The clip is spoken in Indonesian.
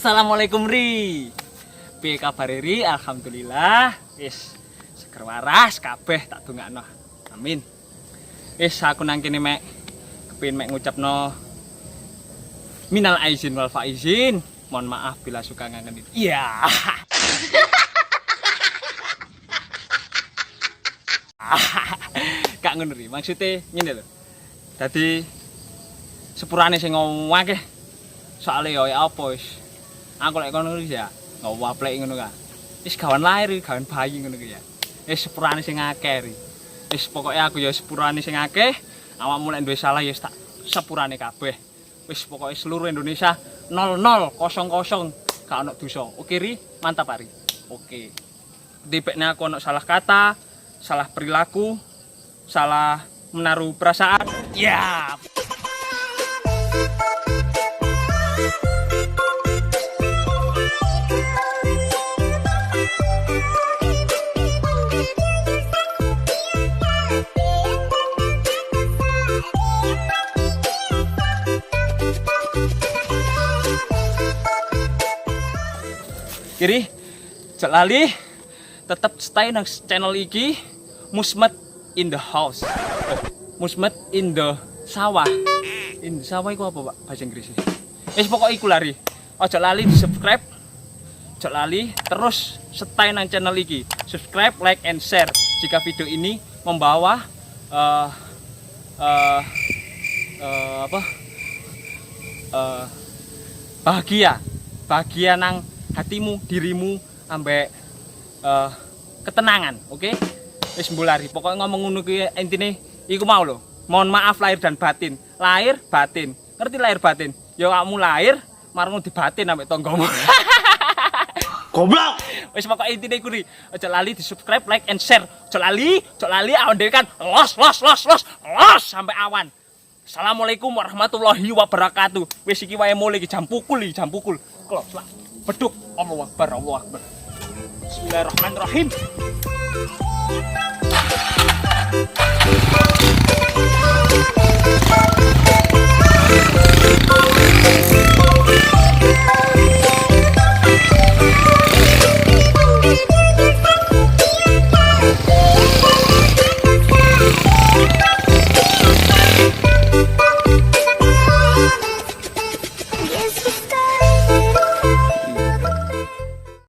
Assalamualaikum Ri. Piye kabar Ri? Alhamdulillah. Wis seger waras kabeh tak dongakno. Amin. Wis aku nang kene mek kepengin mek ngucapno minal aizin wal faizin. Mohon maaf bila suka ngangenin. Iya. Kak ngono Ri, maksude ngene lho. Dadi sepurane sing ngomong akeh. Soale yo apa wis. Aku lek kono ya ngowaplek ngono ka. Wis gawan lahir, gawan bayi ngono ki ya. Wis sepurane sing akeh ri. Wis pokoke aku ya sepurane sing akeh, awakmu lek duwe salah ya tak sepurane kabeh. Wis pokoke seluruh Indonesia 0000 gak ono dosa. Oke ri, mantap Ri. Oke. Dipekne aku ono salah kata, salah perilaku, salah menaruh perasaan. Ya. Kiri, cek lali, tetap stay nang channel iki Musmet in the house. Musmet in the sawah. In the sawah iku apa, Pak? Bahasa Inggris. Wis pokok iku lari. Ojo lali di-subscribe. Ojo lali terus stay nang channel iki. Subscribe, like and share jika video ini membawa bahagia nang hatimu, dirimu, ambek ketenangan, oke? Wis mbulari, pokoknya ngomong ngono kuwi intine iku mau lho. Mohon maaf lahir dan batin. Lahir batin. Ngerti lahir batin? Ya kamu lahir marung dibatin ambek tanggamu. Goblok. Wis pokoke intine iku ri. Aja lali di-subscribe, like and share. Aja lali awan dhewe kan los sampai awan. Assalamualaikum warahmatullahi wabarakatuh. Wis iki wae mulai jam pukul. Klop, beduk. Allahu Akbar. Bismillahirrahmanirrahim.